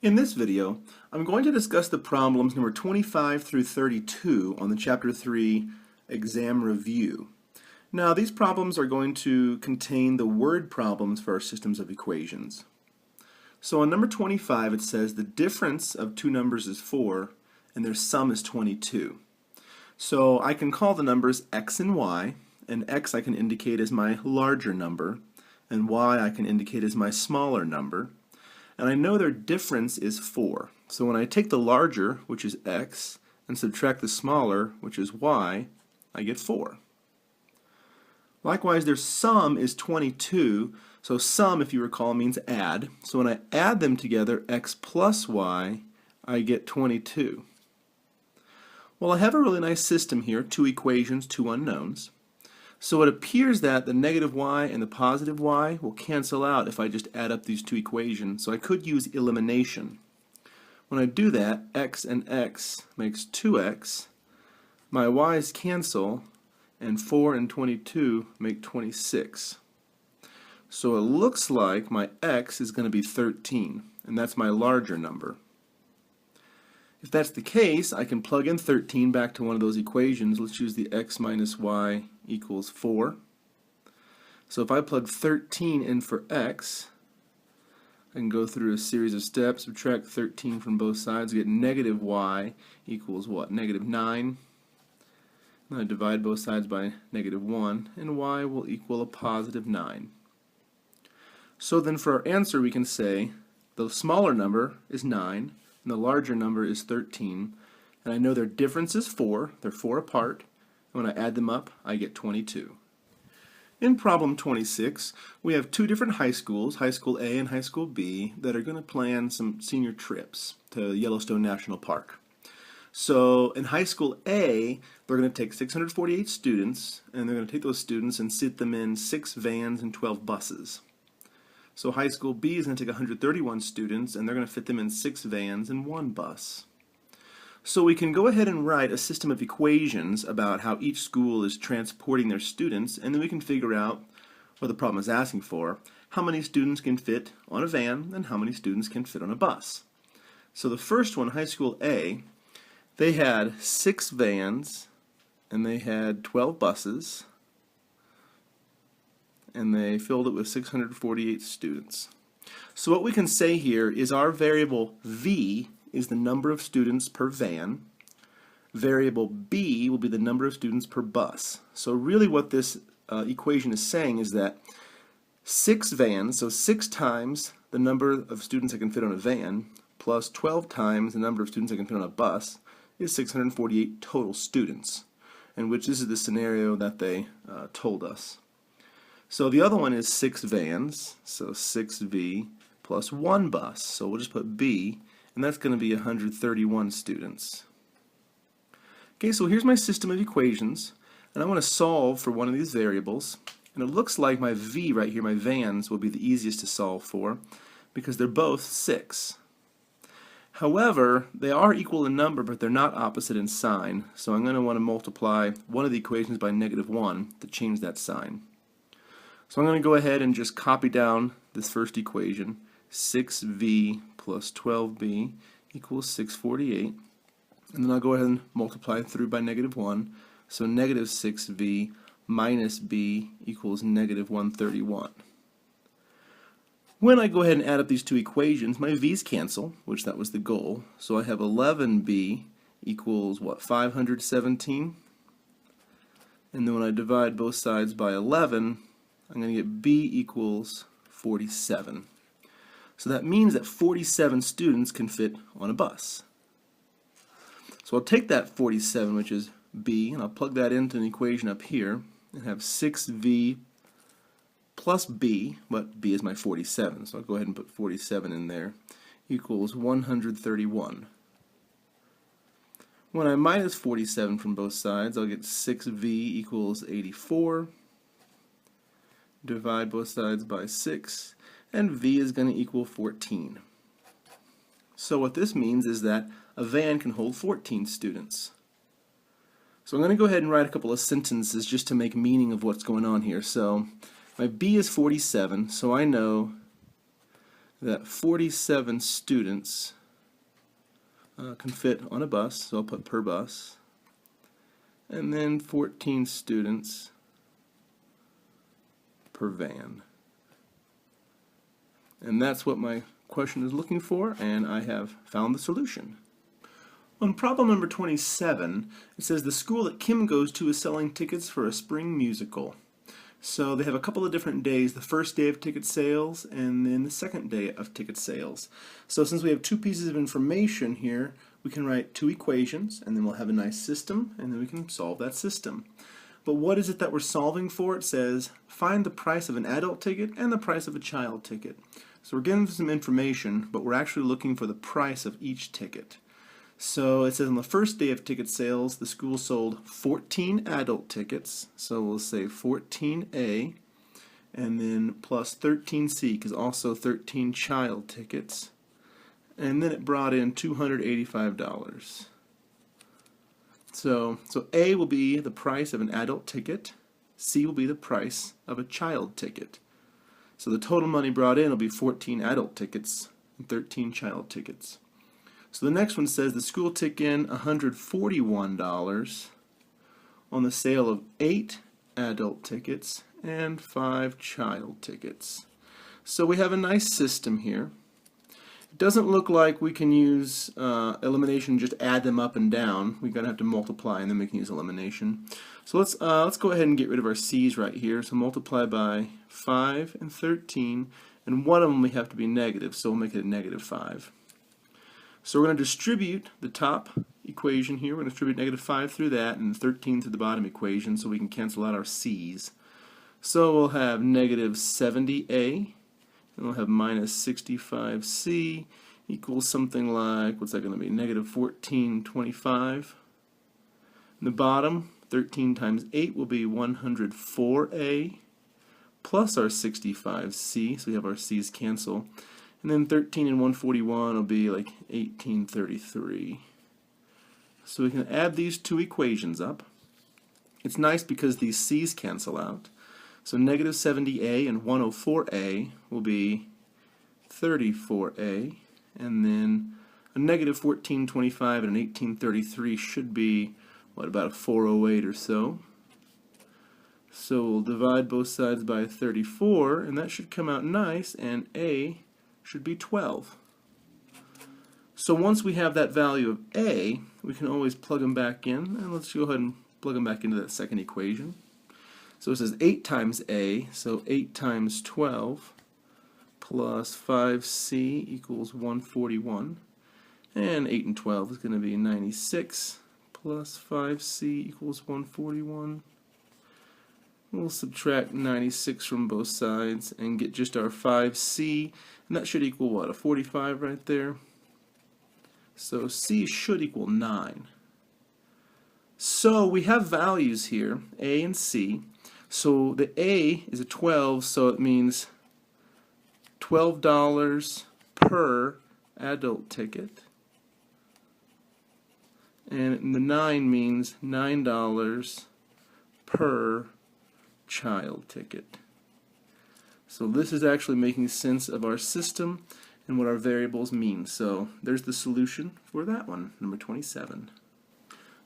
In this video, I'm going to discuss the problems number 25 through 32 on the Chapter 3 exam review. Now, these problems are going to contain the word problems for our systems of equations. So on number 25, it says the difference of two numbers is 4 and their sum is 22. So I can call the numbers x and y, and x I can indicate as my larger number, and y I can indicate as my smaller number. And I know their difference is 4. So when I take the larger, which is x, and subtract the smaller, which is y, I get 4. Likewise, their sum is 22. So sum, if you recall, means add. So when I add them together, x plus y, I get 22. Well, I have a really nice system here, two equations, two unknowns. So it appears that the negative y and the positive y will cancel out if I just add up these two equations. So I could use elimination. When I do that, x and x makes 2x. My y's cancel, and 4 and 22 make 26. So it looks like my x is going to be 13, and that's my larger number. If that's the case, I can plug in 13 back to one of those equations. Let's use the x minus y equals 4. So if I plug 13 in for x, I can go through a series of steps, subtract 13 from both sides, get negative y equals what? Negative 9. And I divide both sides by negative 1, and y will equal a positive 9. So then for our answer, we can say the smaller number is 9, and the larger number is 13, and I know their difference is 4, they're 4 apart, and when I add them up, I get 22. In problem 26, we have two different high schools, High School A and High School B, that are going to plan some senior trips to Yellowstone National Park. So in High School A, they're going to take 648 students, and they're going to take those students and sit them in 6 vans and 12 buses. So High School B is going to take 131 students, and they're going to fit them in 6 vans and 1 bus. So we can go ahead and write a system of equations about how each school is transporting their students, and then we can figure out what the problem is asking for, how many students can fit on a van, and how many students can fit on a bus. So the first one, High School A, they had 6 vans, and they had 12 buses, and they filled it with 648 students. So what we can say here is our variable v is the number of students per van. Variable b will be the number of students per bus. So really what this equation is saying is that 6 vans, so 6 times the number of students that can fit on a van, plus 12 times the number of students that can fit on a bus, is 648 total students, in which this is the scenario that they told us. So the other one is 6 vans, so 6v plus 1 bus. So we'll just put b, and that's going to be 131 students. Okay, so here's my system of equations, and I want to solve for one of these variables. And it looks like my v right here, my vans, will be the easiest to solve for because they're both 6. However, they are equal in number, but they're not opposite in sign. So I'm going to want to multiply one of the equations by negative 1 to change that sign. So I'm going to go ahead and just copy down this first equation. 6v plus 12b equals 648. And then I'll go ahead and multiply through by negative 1. So negative 6v minus b equals negative 131. When I go ahead and add up these two equations, my v's cancel, which that was the goal. So I have 11b equals, what, 517? And then when I divide both sides by 11, I'm going to get b equals 47. So that means that 47 students can fit on a bus. So I'll take that 47, which is b, and I'll plug that into an equation up here, and have 6v plus b, but b is my 47, so I'll go ahead and put 47 in there, equals 131. When I minus 47 from both sides, I'll get 6v equals 84. Divide both sides by 6, and v is going to equal 14. So what this means is that a van can hold 14 students. So I'm going to go ahead and write a couple of sentences just to make meaning of what's going on here. So my b is 47, so I know that 47 students can fit on a bus, so I'll put per bus, and then 14 students per van. And that's what my question is looking for, and I have found the solution. On problem number 27, it says the school that Kim goes to is selling tickets for a spring musical. So they have a couple of different days, the first day of ticket sales and then the second day of ticket sales. So since we have two pieces of information here, we can write two equations and then we'll have a nice system and then we can solve that system. But what is it that we're solving for? It says find the price of an adult ticket and the price of a child ticket. So we're getting some information, but we're actually looking for the price of each ticket. So it says on the first day of ticket sales, the school sold 14 adult tickets. So we'll say 14A, and then plus 13C, because also 13 child tickets. And then it brought in $285. So A will be the price of an adult ticket. C will be the price of a child ticket. So the total money brought in will be 14 adult tickets and 13 child tickets. So the next one says the school took in $141 on the sale of 8 adult tickets and 5 child tickets. So we have a nice system here. It doesn't look like we can use elimination and just add them up and down. We're going to have to multiply and then we can use elimination. So let's go ahead and get rid of our C's right here. So multiply by 5 and 13, and one of them we have to be negative, so we'll make it a negative 5. So we're going to distribute the top equation here. We're going to distribute negative 5 through that and 13 through the bottom equation so we can cancel out our C's. So we'll have negative 70A, and we'll have minus 65C equals something like, what's that going to be, negative 1425. In the bottom, 13 times 8 will be 104A plus our 65C, so we have our C's cancel. And then 13 and 141 will be like 1833. So we can add these two equations up. It's nice because these C's cancel out. So negative 70A and 104A will be 34A. And then a negative 1425 and an 1833 should be, what, about a 408 or so. So we'll divide both sides by 34, and that should come out nice, and A should be 12. So once we have that value of A, we can always plug them back in, and let's go ahead and plug them back into that second equation. So it says 8 times A, so 8 times 12 plus 5C equals 141, and 8 and 12 is going to be 96 plus 5C equals 141. We'll subtract 96 from both sides and get just our 5C, and that should equal what, a 45 right there? So C should equal 9. So we have values here, A and C. So the A is a 12, so it means $12 per adult ticket. And the 9 means $9 per child ticket. So this is actually making sense of our system and what our variables mean. So there's the solution for that one, number 27.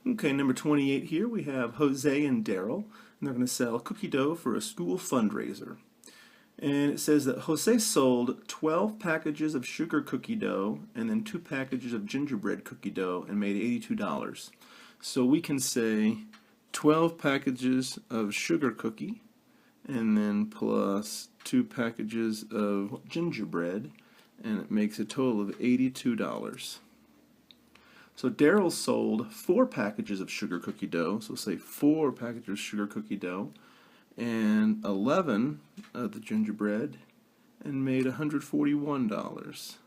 Okay, number 28 here we have Jose and Daryl, and they're going to sell cookie dough for a school fundraiser. And it says that Jose sold 12 packages of sugar cookie dough and then 2 packages of gingerbread cookie dough and made $82. So we can say 12 packages of sugar cookie and then plus 2 packages of gingerbread, and it makes a total of $82. So Daryl sold 4 packages of sugar cookie dough, so say 4 packages of sugar cookie dough and 11 of the gingerbread and made $141.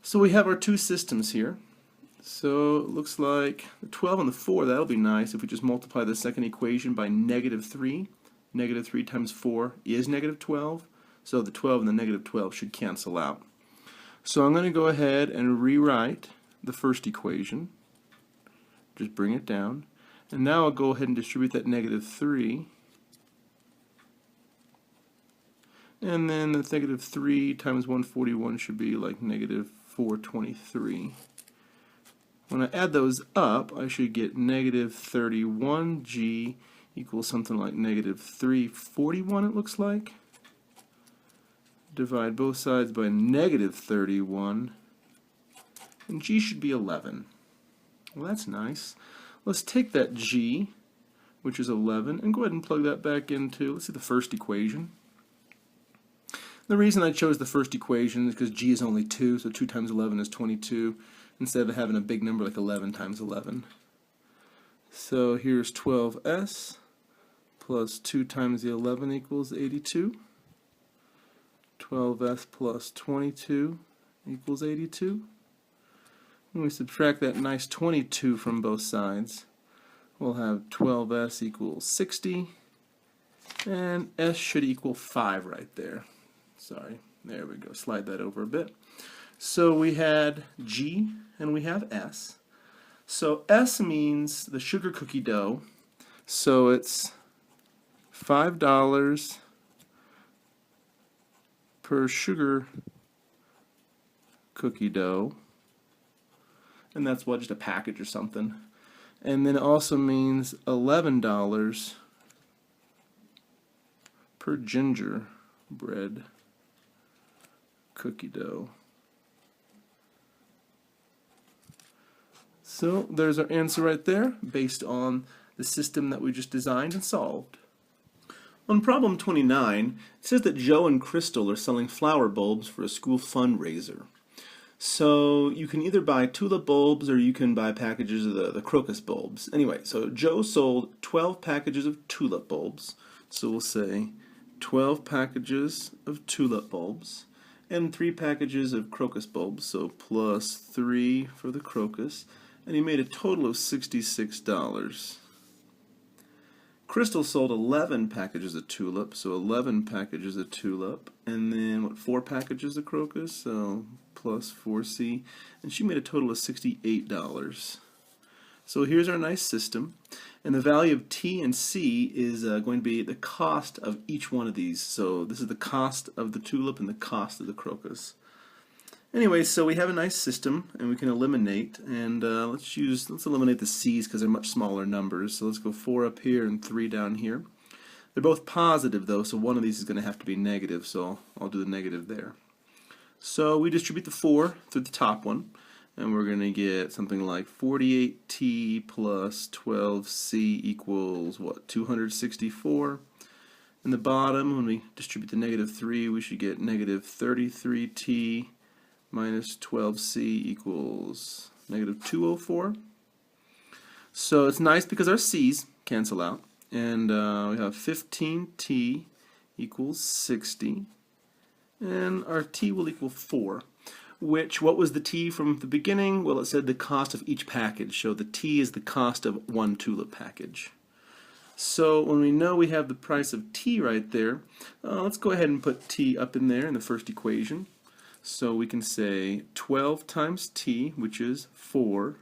So we have our two systems here. So it looks like the 12 and the 4, that'll be nice if we just multiply the second equation by negative 3. Negative 3 times 4 is negative 12. So the 12 and the negative 12 should cancel out. So I'm going to go ahead and rewrite the first equation. Just bring it down. And now I'll go ahead and distribute that negative 3. And then the negative 3 times 141 should be like negative 423. When I add those up, I should get negative 31g equals something like negative 341, it looks like. Divide both sides by negative 31, and g should be 11. Well, that's nice. Let's take that g, which is 11, and go ahead and plug that back into, let's see, the first equation. The reason I chose the first equation is because g is only 2, so 2 times 11 is 22, instead of having a big number like 11 times 11. So here's 12s plus 2 times the 11 equals 82. 12s plus 22 equals 82. When we subtract that nice 22 from both sides, we'll have 12s equals 60, and s should equal 5 right there. Sorry, there we go, slide that over a bit. So we had g and we have s. So s means the sugar cookie dough, so it's $5 per sugar cookie dough, and that's what, just a package or something. And then it also means $11 per gingerbread cookie dough. So there's our answer right there, based on the system that we just designed and solved. On problem 29, it says that Joe and Crystal are selling flower bulbs for a school fundraiser. So you can either buy tulip bulbs or you can buy packages of the crocus bulbs. Anyway, so Joe sold 12 packages of tulip bulbs. So we'll say 12 packages of tulip bulbs and 3 packages of crocus bulbs, so plus 3 for the crocus, and he made a total of $66. Crystal sold 11 packages of tulip, so 11 packages of tulip, and then 4 packages of crocus, so plus 4c, and she made a total of $68. So here's our nice system, and the value of t and c is going to be the cost of each one of these. So this is the cost of the tulip and the cost of the crocus. Anyway, so we have a nice system, and we can eliminate, and let's eliminate the c's because they're much smaller numbers. So let's go 4 up here and 3 down here. They're both positive though, so one of these is going to have to be negative, so I'll do the negative there. So we distribute the 4 through the top one, and we're going to get something like 48t plus 12c equals what, 264. In the bottom, when we distribute the negative 3, we should get negative 33t minus 12c equals negative 204. So it's nice because our c's cancel out, and we have 15t equals 60, and our t will equal 4. Which, what was the t from the beginning? Well, it said the cost of each package, so the t is the cost of one tulip package. So when we know we have the price of t right there, let's go ahead and put t up in there in the first equation. So we can say 12 times t, which is 4,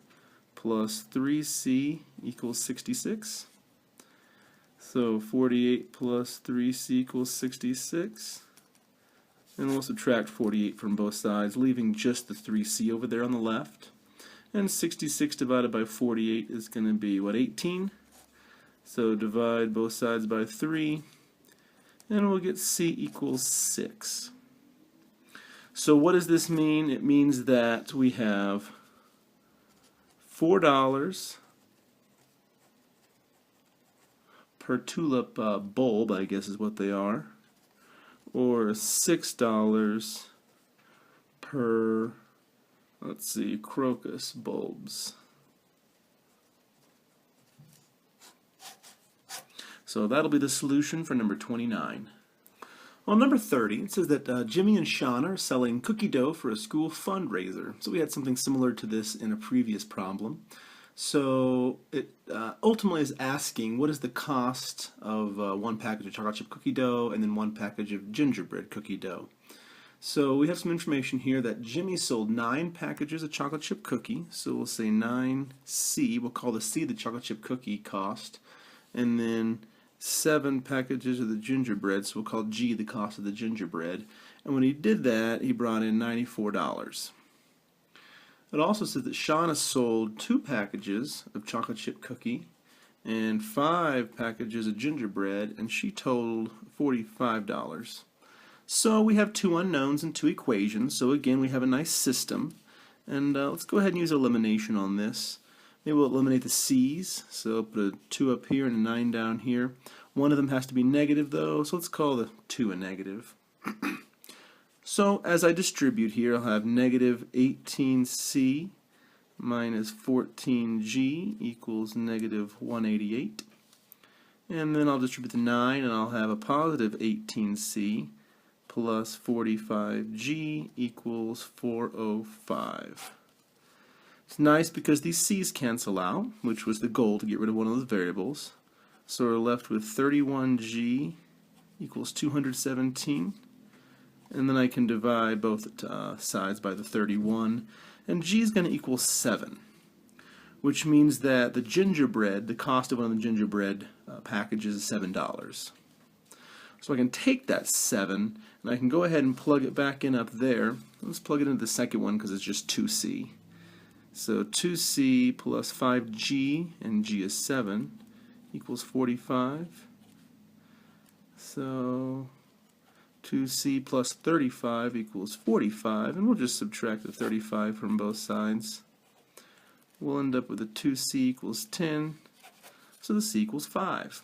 plus 3c equals 66. So 48 plus 3c equals 66. And we'll subtract 48 from both sides, leaving just the 3c over there on the left. And 66 divided by 48 is going to be, what, 18? So divide both sides by 3, and we'll get c equals 6. So what does this mean? It means that we have $4 per tulip bulb, I guess is what they are, or $6 per, let's see, crocus bulbs. So that'll be the solution for number 29. On number 30, it says that Jimmy and Sean are selling cookie dough for a school fundraiser. So we had something similar to this in a previous problem. So it ultimately is asking what is the cost of one package of chocolate chip cookie dough and then one package of gingerbread cookie dough. So we have some information here that Jimmy sold 9 packages of chocolate chip cookie. So we'll say 9C. We'll call the C the chocolate chip cookie cost. And then 7 packages of the gingerbread, so we'll call G the cost of the gingerbread. And when he did that, he brought in $94. It also says that Shauna sold 2 packages of chocolate chip cookie and 5 packages of gingerbread, and she totaled $45. So we have 2 unknowns and 2 equations, so again we have a nice system. And let's go ahead and use elimination on this. Maybe we'll eliminate the C's, so put a 2 up here and a 9 down here. One of them has to be negative though, so let's call the 2 a negative. So as I distribute here, I'll have negative 18C minus 14G equals negative 188. And then I'll distribute the 9 and I'll have a positive 18C plus 45G equals 405. It's nice because these C's cancel out, which was the goal, to get rid of one of those variables. So we're left with 31G equals 217. And then I can divide both sides by the 31. And G is going to equal 7, which means that the gingerbread, the cost of one of the gingerbread packages is $7. So I can take that 7 and I can go ahead and plug it back in up there. Let's plug it into the second one because it's just 2C. So 2C plus 5G, and G is 7, equals 45. So 2C plus 35 equals 45, and we'll just subtract the 35 from both sides. We'll end up with a 2C equals 10, so the C equals 5.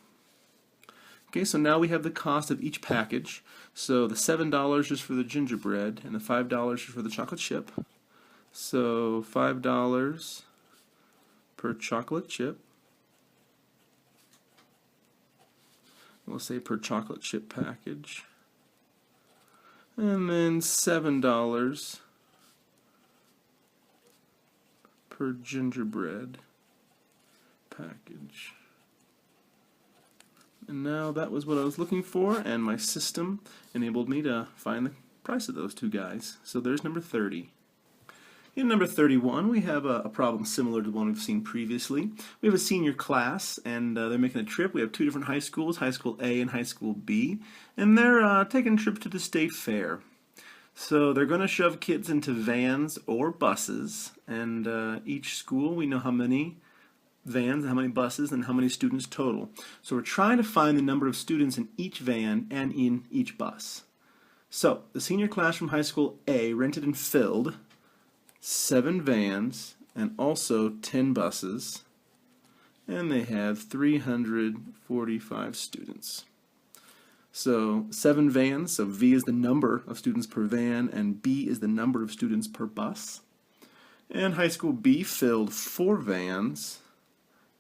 Okay, so now we have the cost of each package. So the $7 is for the gingerbread, and the $5 is for the chocolate chip. So $5 per chocolate chip. We'll say per chocolate chip package. And then $7 per gingerbread package. And now that was what I was looking for, and my system enabled me to find the price of those 2 guys. So there's number 30. In number 31, we have a problem similar to the one we've seen previously. We have a senior class, and they're making a trip. We have 2 different high schools, High School A and High School B, and they're taking a trip to the state fair. So they're going to shove kids into vans or buses, and each school, we know how many vans, how many buses, and how many students total. So we're trying to find the number of students in each van and in each bus. So the senior class from High School A rented and filled 7 vans and also 10 buses, and they have 345 students. So 7 vans, so V is the number of students per van and B is the number of students per bus. And High School B filled 4 vans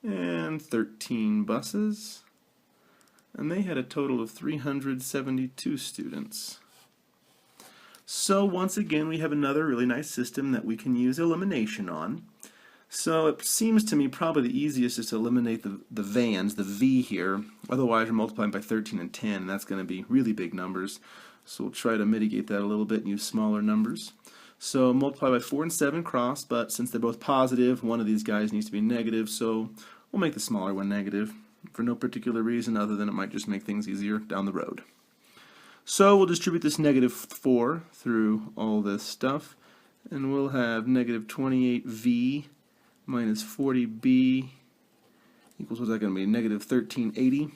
and 13 buses, and they had a total of 372 students. So once again, we have another really nice system that we can use elimination on. So it seems to me probably the easiest is to eliminate the vans, the V here. Otherwise, we're multiplying by 13 and 10, and that's going to be really big numbers. So we'll try to mitigate that a little bit and use smaller numbers. So multiply by 4 and 7 cross, but since they're both positive, one of these guys needs to be negative, so we'll make the smaller one negative for no particular reason other than it might just make things easier down the road. So we'll distribute this negative 4 through all this stuff, and we'll have negative 28V minus 40B equals, what's that going to be, negative 1380.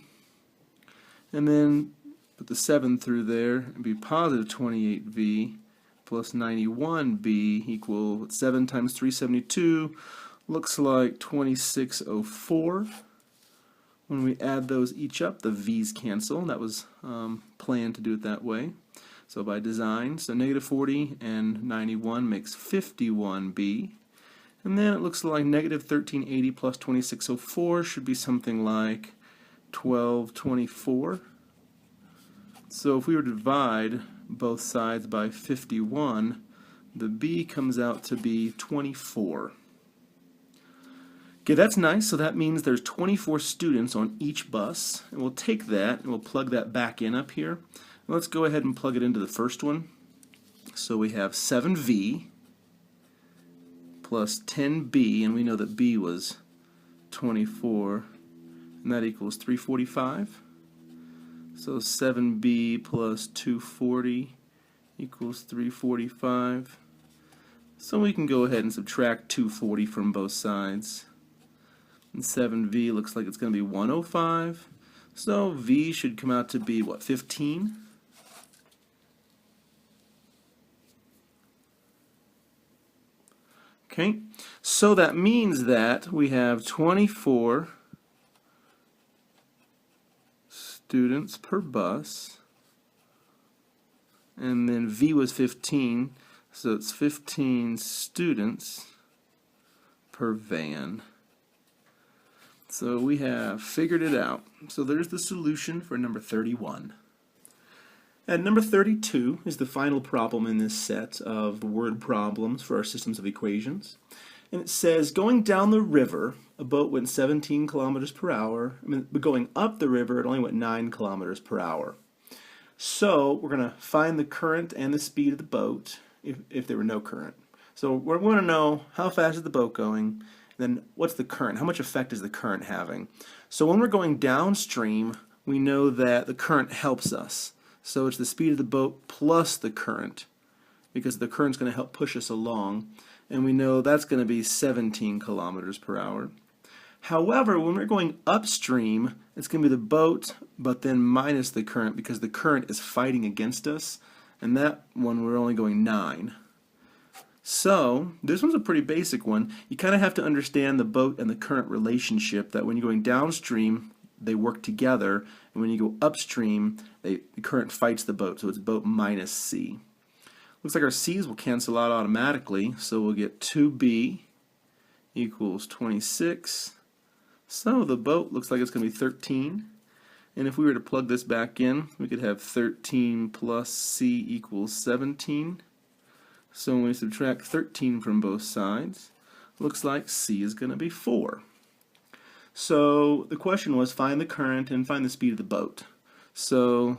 And then put the 7 through there and be positive 28V plus 91B equal 7 times 372 looks like 2604. When we add those each up, the V's cancel. That was planned to do it that way. So by design, so negative 40 and 91 makes 51B. And then it looks like negative 1380 plus 2604 should be something like 1224. So if we were to divide both sides by 51, the B comes out to be 24. Okay, that's nice. So that means there's 24 students on each bus. And we'll take that and we'll plug that back in up here. Let's go ahead and plug it into the first one. So we have 7V plus 10B, and we know that B was 24, and that equals 345. So 7b plus 240 equals 345. So we can go ahead and subtract 240 from both sides. And 7v looks like it's going to be 105. So v should come out to be, what, 15? Okay, so that means that we have 24 students per bus, and then v was 15, so it's 15 students per van. So we have figured it out. So there's the solution for number 31. And number 32 is the final problem in this set of word problems for our systems of equations. And it says, going down the river, a boat went 17 kilometers per hour. But going up the river, it only went 9 kilometers per hour. So we're going to find the current and the speed of the boat if there were no current. So we're going to know how fast is the boat going, then what's the current? How much effect is the current having? So when we're going downstream, we know that the current helps us. So it's the speed of the boat plus the current, because the current's going to help push us along, and we know that's going to be 17 kilometers per hour. However, when we're going upstream, it's going to be the boat, but then minus the current, because the current is fighting against us, and that one we're only going 9. So this one's a pretty basic one. You kind of have to understand the boat and the current relationship, that when you're going downstream, they work together, and when you go upstream, the current fights the boat, so it's boat minus C. Looks like our C's will cancel out automatically, so we'll get 2B equals 26. So the boat looks like it's going to be 13. And if we were to plug this back in, we could have 13 plus C equals 17. So when we subtract 13 from both sides, looks like C is going to be 4. So the question was, find the current and find the speed of the boat. So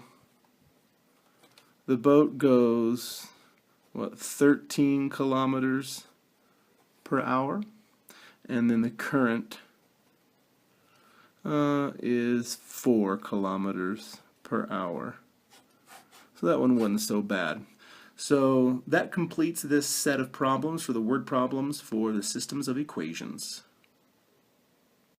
the boat goes, what, 13 kilometers per hour, and then the current is 4 kilometers per hour. So that one wasn't so bad. So that completes this set of problems for the word problems for the systems of equations.